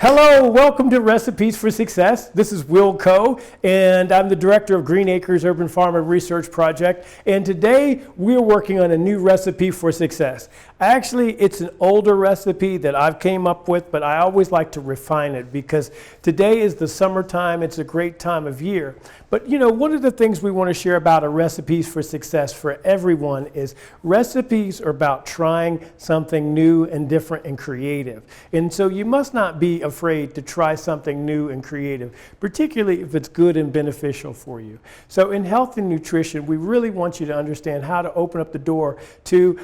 Hello, welcome to Recipes for Success. This is Will Coe, and I'm the director of Green Acres Urban Farmer Research Project. And today we're working on a new recipe for success. Actually, it's an older recipe that I've came up with, but I always like to refine it because today is the summertime. It's a great time of year. But you know, one of the things we want to share about a Recipes for Success for everyone is recipes are about trying something new and different and creative. And so you must not be afraid to try something new and creative, particularly if it's good and beneficial for you. So in health and nutrition, we really want you to understand how to open up the door to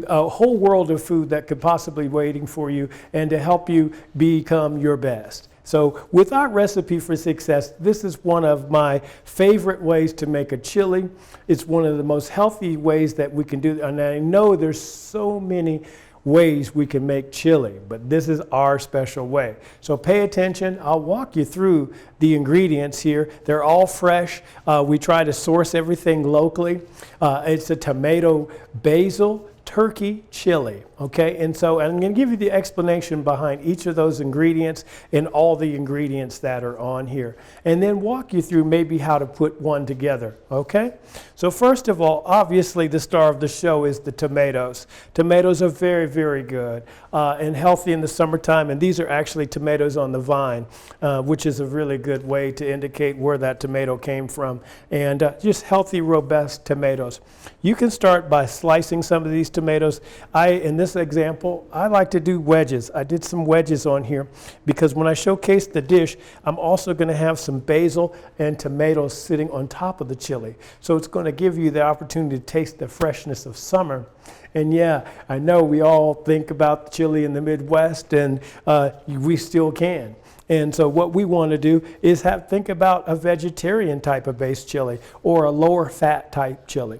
a whole world of food that could possibly be waiting for you and to help you become your best. So with our recipe for success, this is one of my favorite ways to make a chili. It's one of the most healthy ways that we can do, and I know there's so many ways we can make chili, but this is our special way. So pay attention. I'll walk you through the ingredients here. They're all fresh. We try to source everything locally. It's a tomato basil turkey chili, okay? And so I'm going to give you the explanation behind each of those ingredients and all the ingredients that are on here, and then walk you through maybe how to put one together, okay? So first of all, obviously the star of the show is the tomatoes. Tomatoes are very, very good and healthy in the summertime, and these are actually tomatoes on the vine, which is a really good way to indicate where that tomato came from, and just healthy, robust tomatoes. You can start by slicing some of these tomatoes. In this example, I like to do wedges. I did some wedges on here because when I showcase the dish, I'm also going to have some basil and tomatoes sitting on top of the chili. So it's going to give you the opportunity to taste the freshness of summer. And yeah, I know we all think about chili in the Midwest, and we still can. And so what we want to do is think about a vegetarian type of base chili or a lower fat type chili.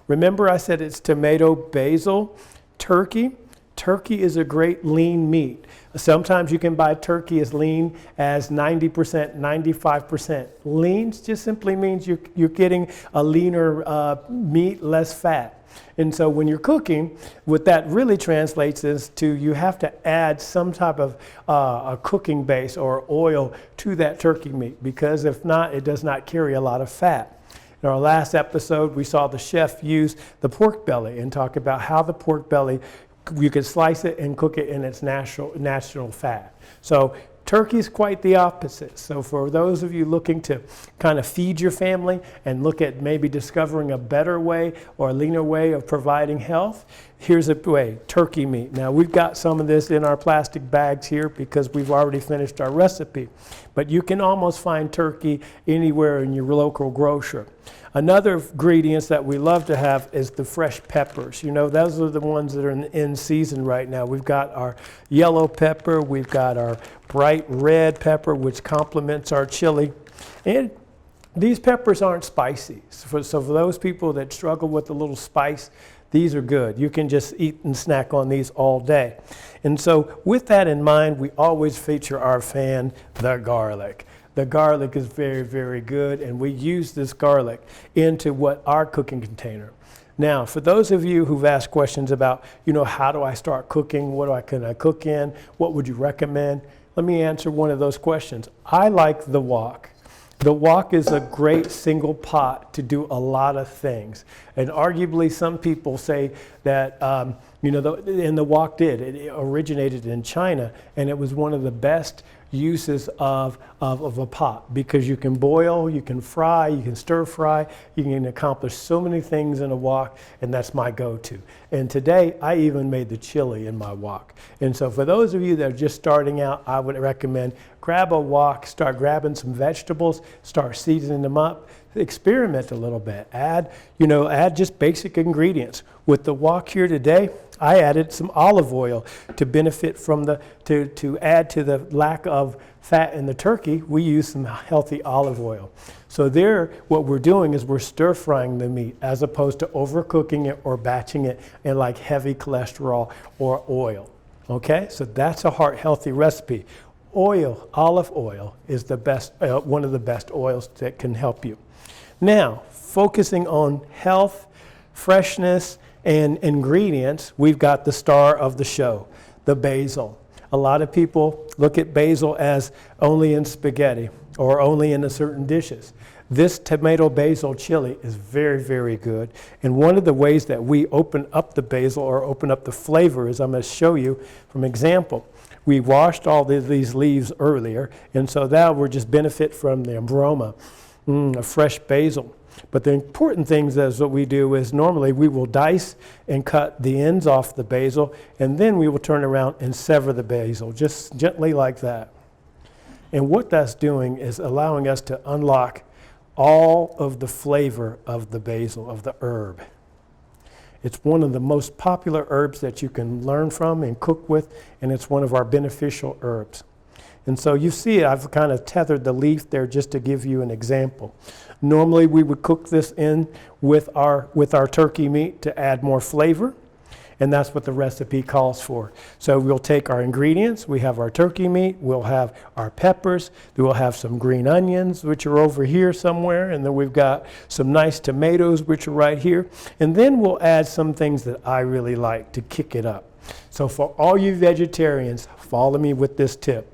Remember I said it's tomato, basil, turkey. Turkey is a great lean meat. Sometimes you can buy turkey as lean as 90%, 95%. Lean just simply means you're getting a leaner meat, less fat. And so when you're cooking, what that really translates is to you have to add some type of a cooking base or oil to that turkey meat, because if not, it does not carry a lot of fat. In our last episode, we saw the chef use the pork belly and talk about how the pork belly, you can slice it and cook it in its natural fat. So turkey is quite the opposite. So for those of you looking to kind of feed your family and look at maybe discovering a better way or a leaner way of providing health, here's a way, turkey meat. Now we've got some of this in our plastic bags here because we've already finished our recipe. But you can almost find turkey anywhere in your local grocer. Another ingredient that we love to have is the fresh peppers. You know, those are the ones that are in season right now. We've got our yellow pepper, we've got our bright red pepper, which complements our chili. And these peppers aren't spicy. So for those people that struggle with a little spice, these are good. You can just eat and snack on these all day. And so with that in mind, we always feature our fan, the garlic. The garlic is very, very good, and we use this garlic into our cooking container. Now, for those of you who've asked questions about, you know, how do I start cooking? Can I cook in? What would you recommend? Let me answer one of those questions. I like the wok. The wok is a great single pot to do a lot of things. And arguably some people say that, and the wok it originated in China, and it was one of the best uses of a pot, because you can boil, you can fry, you can stir fry, you can accomplish so many things in a wok, and that's my go-to. And today I even made the chili in my wok. And so for those of you that are just starting out, I would recommend grab a wok, start grabbing some vegetables, start seasoning them up, experiment a little bit, add just basic ingredients. With the wok here today, I added some olive oil to benefit from to add to the lack of fat in the turkey. We use some healthy olive oil. So there, what we're doing is we're stir frying the meat as opposed to overcooking it or batching it in like heavy cholesterol or oil. Okay, so that's a heart-healthy recipe. Olive oil is the best, one of the best oils that can help you. Now, focusing on health, freshness, and ingredients, we've got the star of the show, the basil. A lot of people look at basil as only in spaghetti or only in certain dishes. This tomato basil chili is very, very good. And one of the ways that we open up the basil or open up the flavor is I'm going to show you from example. We washed all these leaves earlier, and so now we're just benefit from the aroma of fresh basil. But the important things is what we do is normally we will dice and cut the ends off the basil, and then we will turn around and sever the basil, just gently like that. And what that's doing is allowing us to unlock all of the flavor of the basil, of the herb. It's one of the most popular herbs that you can learn from and cook with, and it's one of our beneficial herbs. And so you see I've kind of tethered the leaf there just to give you an example. Normally we would cook this in with our turkey meat to add more flavor, and that's what the recipe calls for. So we'll take our ingredients, we have our turkey meat, we'll have our peppers, we'll have some green onions, which are over here somewhere, and then we've got some nice tomatoes, which are right here, and then we'll add some things that I really like to kick it up. So for all you vegetarians, follow me with this tip.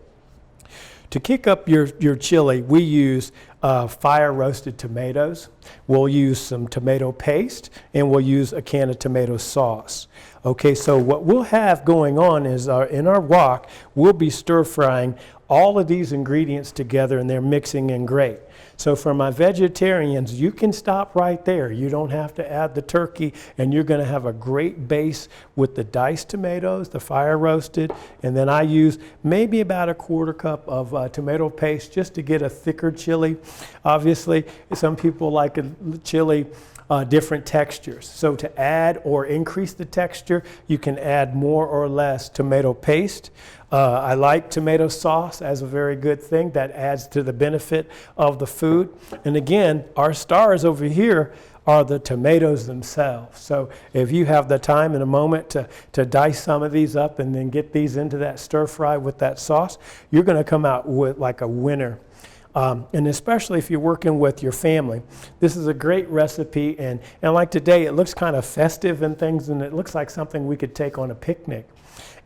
To kick up your chili, we use fire roasted tomatoes. We'll use some tomato paste, and we'll use a can of tomato sauce. Okay, so what we'll have going on is in our wok, we'll be stir frying all of these ingredients together, and they're mixing in great. So for my vegetarians, you can stop right there. You don't have to add the turkey, and you're going to have a great base with the diced tomatoes, the fire roasted, and then I use maybe about a quarter cup of tomato paste just to get a thicker chili. Obviously, some people like a chili different textures. So to add or increase the texture, you can add more or less tomato paste. I like tomato sauce as a very good thing that adds to the benefit of the food. And again, our stars over here are the tomatoes themselves. So if you have the time in a moment to dice some of these up and then get these into that stir fry with that sauce, you're going to come out with like a winner. And especially if you're working with your family. This is a great recipe, and like today, it looks kind of festive and things, and it looks like something we could take on a picnic.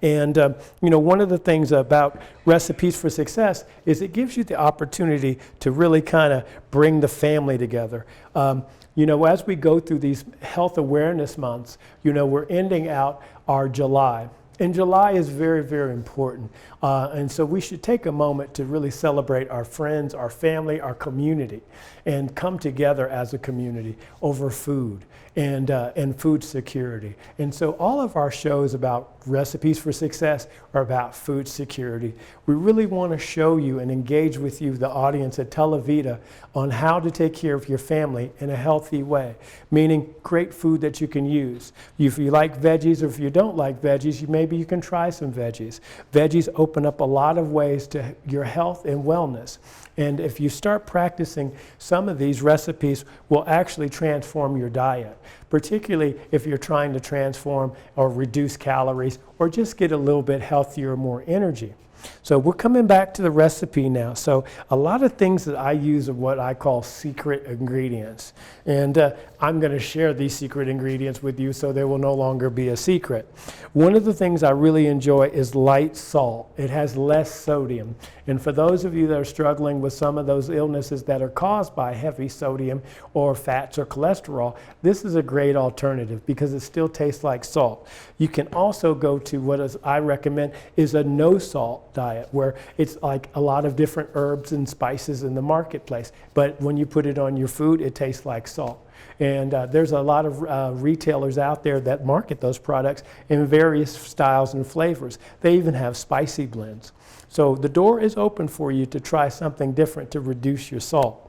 And one of the things about Recipes for Success is it gives you the opportunity to really kind of bring the family together. As we go through these health awareness months, we're ending out our July. And July is very, very important. And so we should take a moment to really celebrate our friends, our family, our community, and come together as a community over food and food security. And so all of our shows about Recipes for Success are about food security. We really want to show you and engage with you, the audience at Televida, on how to take care of your family in a healthy way, meaning great food that you can use. If you like veggies or if you don't like veggies, maybe you can try some veggies. Veggies open up a lot of ways to your health and wellness. And if you start practicing, some of these recipes will actually transform your diet, particularly if you're trying to transform or reduce calories or just get a little bit healthier, more energy. So we're coming back to the recipe now. So a lot of things that I use are what I call secret ingredients. And I'm going to share these secret ingredients with you so they will no longer be a secret. One of the things I really enjoy is light salt. It has less sodium. And for those of you that are struggling with some of those illnesses that are caused by heavy sodium or fats or cholesterol, this is a great alternative because it still tastes like salt. You can also go to what I recommend is a no salt diet, where it's like a lot of different herbs and spices in the marketplace, but when you put it on your food, it tastes like salt. And there's a lot of retailers out there that market those products in various styles and flavors. They even have spicy blends. So the door is open for you to try something different to reduce your salt.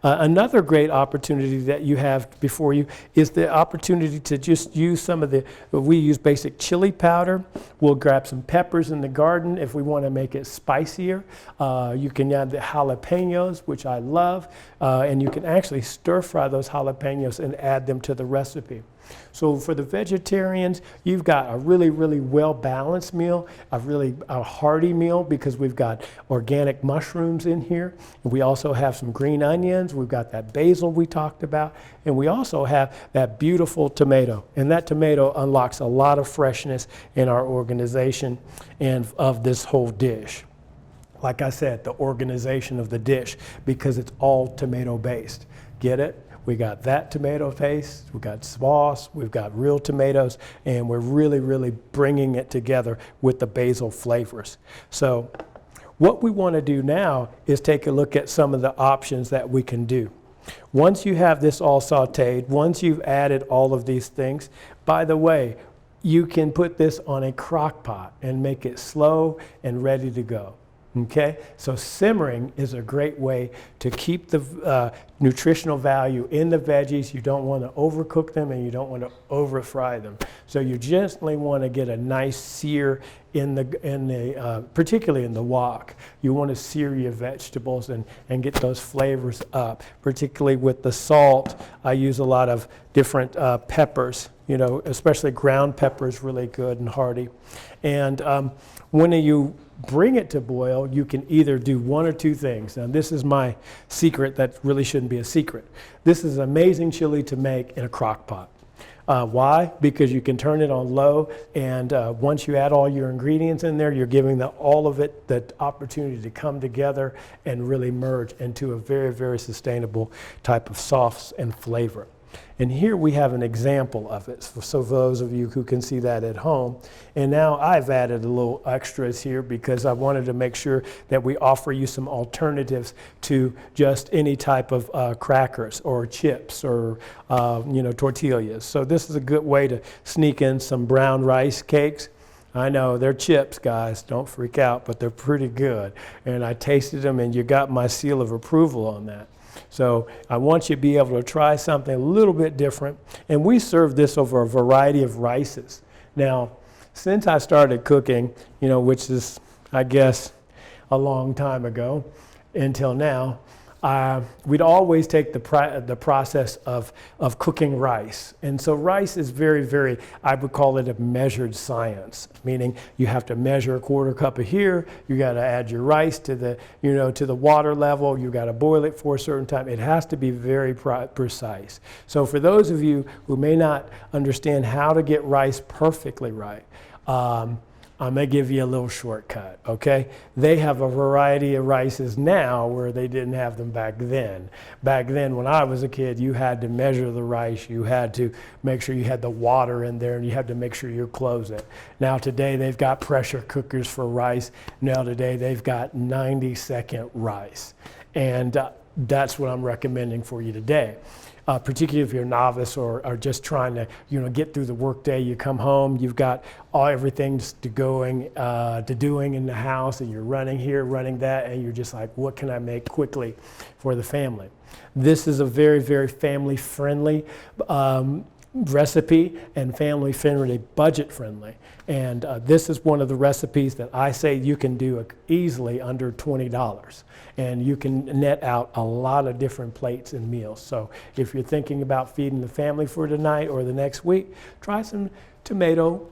Another great opportunity that you have before you is the opportunity to just use some of we use basic chili powder. We'll grab some peppers in the garden if we want to make it spicier. You can add the jalapenos, which I love, and you can actually stir fry those jalapenos and add them to the recipe. So for the vegetarians, you've got a really, really well-balanced meal, a hearty meal, because we've got organic mushrooms in here. And we also have some green onions. We've got that basil we talked about. And we also have that beautiful tomato. And that tomato unlocks a lot of freshness in our organization and of this whole dish. Like I said, the organization of the dish, because it's all tomato based. Get it? We got that tomato paste, we got sauce, we've got real tomatoes, and we're really, really bringing it together with the basil flavors. So what we want to do now is take a look at some of the options that we can do. Once you have this all sauteed, once you've added all of these things, by the way, you can put this on a crock pot and make it slow and ready to go. Okay, so simmering is a great way to keep the nutritional value in the veggies. You don't want to overcook them and you don't want to over fry them. So you gently want to get a nice sear particularly in the wok. You want to sear your vegetables and get those flavors up, particularly with the salt. I use a lot of different peppers, especially ground pepper is really good and hearty. And when you bring it to boil, you can either do one or two things. Now, this is my secret that really shouldn't be a secret. This is amazing chili to make in a crock pot. Why? Because you can turn it on low, and once you add all your ingredients in there, you're giving all of it the opportunity to come together and really merge into a very, very sustainable type of sauce and flavor. And here we have an example of it, so for those of you who can see that at home. And now I've added a little extras here because I wanted to make sure that we offer you some alternatives to just any type of crackers or chips or tortillas. So this is a good way to sneak in some brown rice cakes. I know they're chips, guys, don't freak out, but they're pretty good. And I tasted them, and you got my seal of approval on that. So I want you to be able to try something a little bit different. And we serve this over a variety of rices. Now, since I started cooking, which is, I guess, a long time ago until now, we'd always take the process of cooking rice. And so rice is very, very, I would call it a measured science, meaning you have to measure a quarter cup of here, you got to add your rice to the water level, you got to boil it for a certain time. It has to be very precise. So for those of you who may not understand how to get rice perfectly right, I'm going to give you a little shortcut, okay? They have a variety of rices now where they didn't have them back then. Back then, when I was a kid, you had to measure the rice. You had to make sure you had the water in there, and you had to make sure you close it. Now today, they've got pressure cookers for rice. Now today, they've got 90-second rice. And that's what I'm recommending for you today. Particularly if you're a novice or just trying to get through the workday. You come home, you've got everything doing in the house, and you're running here, running that, and you're just like, what can I make quickly for the family? This is a very, very family-friendly recipe and family-friendly, budget-friendly. And this is one of the recipes that I say you can do easily under $20. And you can net out a lot of different plates and meals. So if you're thinking about feeding the family for tonight or the next week, try some tomato,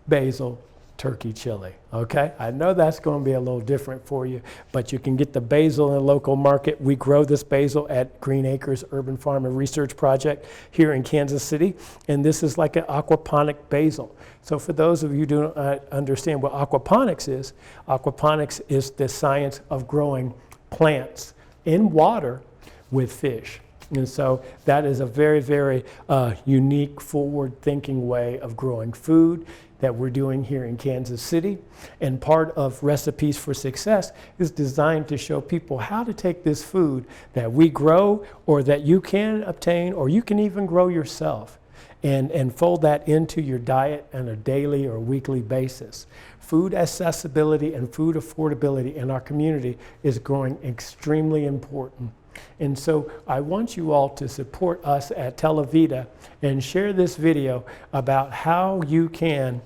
basil, turkey chili, okay? I know that's going to be a little different for you, but you can get the basil in the local market. We grow this basil at Green Acres Urban Farm and Research Project here in Kansas City, and this is like an aquaponic basil. So for those of you who don't understand what aquaponics is the science of growing plants in water with fish. And so that is a very, very unique, forward-thinking way of growing food that we're doing here in Kansas City. And part of Recipes for Success is designed to show people how to take this food that we grow or that you can obtain or you can even grow yourself and fold that into your diet on a daily or weekly basis. Food accessibility and food affordability in our community is growing extremely important. And so I want you all to support us at Televida and share this video about how you can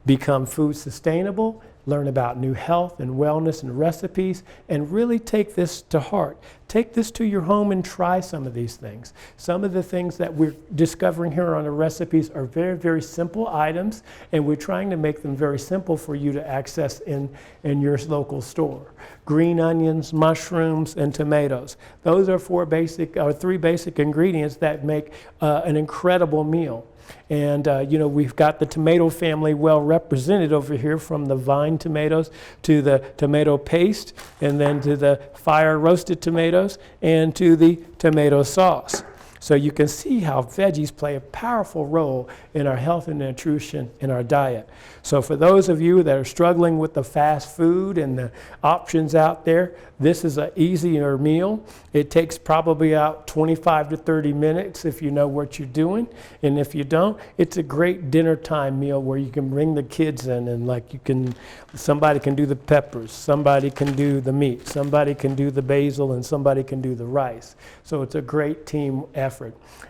become food sustainable learn about new health and wellness and recipes, and really take this to heart. Take this to your home and try some of these things. Some of the things that we're discovering here on the recipes are very, very simple items, and we're trying to make them very simple for you to access in your local store. Green onions, mushrooms, and tomatoes. Those are three basic ingredients that make an incredible meal. And we've got the tomato family well represented over here, from the vine tomatoes to the tomato paste, and then to the fire roasted tomatoes, and to the tomato sauce. So you can see how veggies play a powerful role in our health and nutrition in our diet. So for those of you that are struggling with the fast food and the options out there, this is an easier meal. It takes probably about 25 to 30 minutes if you know what you're doing. And if you don't, it's a great dinner time meal where you can bring the kids in, and somebody can do the peppers, somebody can do the meat, somebody can do the basil, and somebody can do the rice. So it's a great team effort.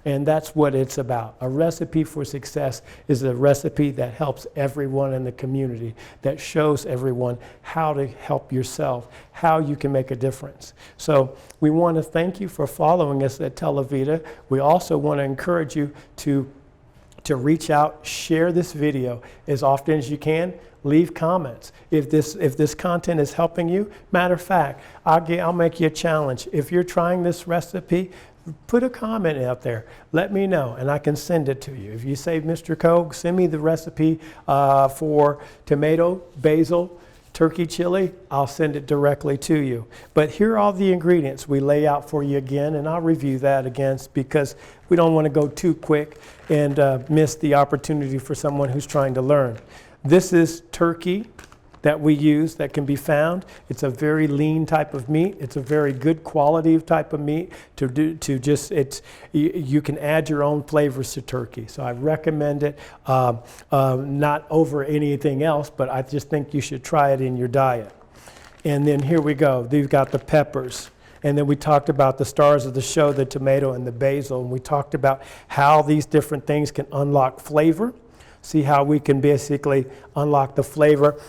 And that's what it's about. A recipe for success is a recipe that helps everyone in the community, that shows everyone how to help yourself, how you can make a difference. So we want to thank you for following us at Televida. We also want to encourage you to reach out, share this video as often as you can. Leave comments. If this content is helping you, matter of fact, I'll make you a challenge. If you're trying this recipe, put a comment out there. Let me know, and I can send it to you. If you say, Mr. Coe, send me the recipe for tomato, basil, turkey chili, I'll send it directly to you. But here are all the ingredients we lay out for you again, and I'll review that again because we don't want to go too quick and miss the opportunity for someone who's trying to learn. This is turkey that we use that can be found. It's a very lean type of meat. It's a very good quality of type of meat you can add your own flavors to turkey. So I recommend it, not over anything else, but I just think you should try it in your diet. And then here we go. We've got the peppers. And then we talked about the stars of the show, the tomato and the basil. And we talked about how these different things can unlock flavor. See how we can basically unlock the flavor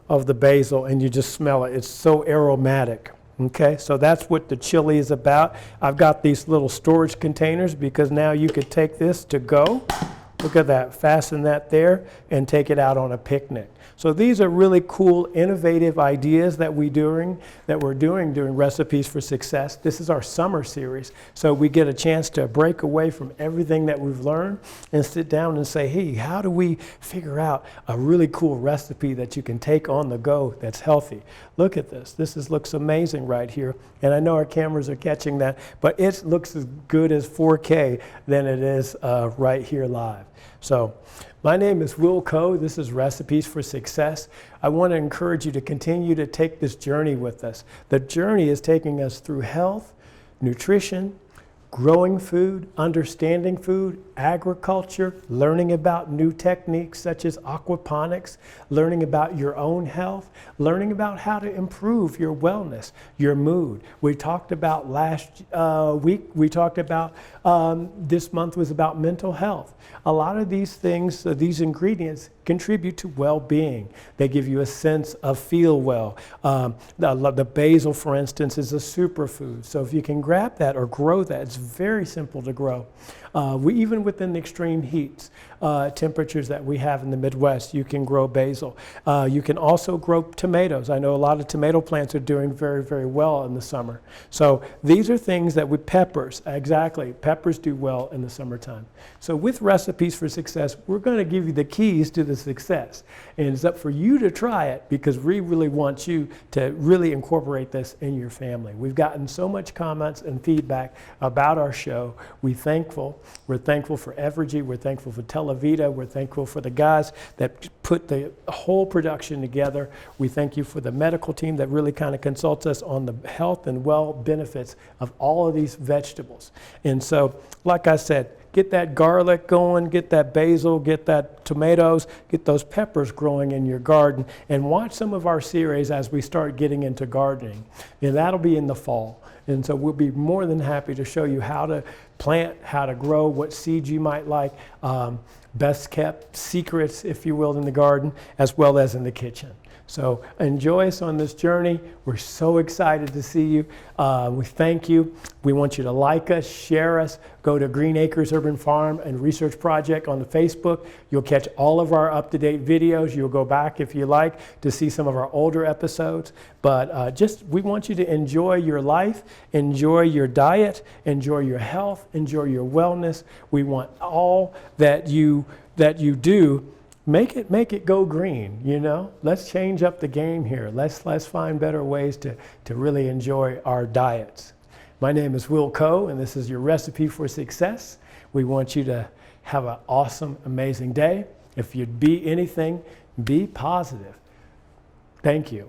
of the basil, and you just smell it. It's so aromatic. Okay, so that's what the chili is about. I've got these little storage containers because now you could take this to go. Look at that, fasten that there and take it out on a picnic. So these are really cool, innovative ideas that we're doing during Recipes for Success. This is our summer series, so we get a chance to break away from everything that we've learned and sit down and say, hey, how do we figure out a really cool recipe that you can take on the go that's healthy? Look at this. Looks amazing right here. And I know our cameras are catching that, but it looks as good as 4K than it is right here live. So my name is Will Coe. This is Recipes for Success. I want to encourage you to continue to take this journey with us. The journey is taking us through health, nutrition, growing food, understanding food, agriculture, learning about new techniques such as aquaponics, learning about your own health, learning about how to improve your wellness, your mood. We talked about last week, this month was about mental health. A lot of these things, these ingredients contribute to well-being. They give you a sense of feel well. The basil, for instance, is a superfood. So if you can grab that or grow that, it's very simple to grow. Even within the extreme heats, temperatures that we have in the Midwest, you can grow basil. You can also grow tomatoes. I know a lot of tomato plants are doing very, very well in the summer. So these are things that peppers do well in the summertime. So with Recipes for Success, we're going to give you the keys to the success. And it's up for you to try it because we really want you to really incorporate this in your family. We've gotten so much comments and feedback about our show. We're thankful for Evergy. We're thankful for Televida. We're thankful for the guys that put the whole production together. We thank you for the medical team that really kind of consults us on the health and well benefits of all of these vegetables. And so, like I said, get that garlic going, get that basil, get that tomatoes, get those peppers growing in your garden, and watch some of our series as we start getting into gardening. And that'll be in the fall. And so we'll be more than happy to show you how to plant, how to grow, what seeds you might like, best kept secrets, if you will, in the garden, as well as in the kitchen. So enjoy us on this journey. We're so excited to see you. We thank you. We want you to like us, share us. Go to Green Acres Urban Farm and Research Project on the Facebook. You'll catch all of our up-to-date videos. You'll go back if you like to see some of our older episodes. But we want you to enjoy your life, enjoy your diet, enjoy your health, enjoy your wellness. We want all that you do. Make it go green, you know? Let's change up the game here. Let's find better ways to really enjoy our diets. My name is Will Coe, and this is your Recipe for Success. We want you to have an awesome, amazing day. If you'd be anything, be positive. Thank you.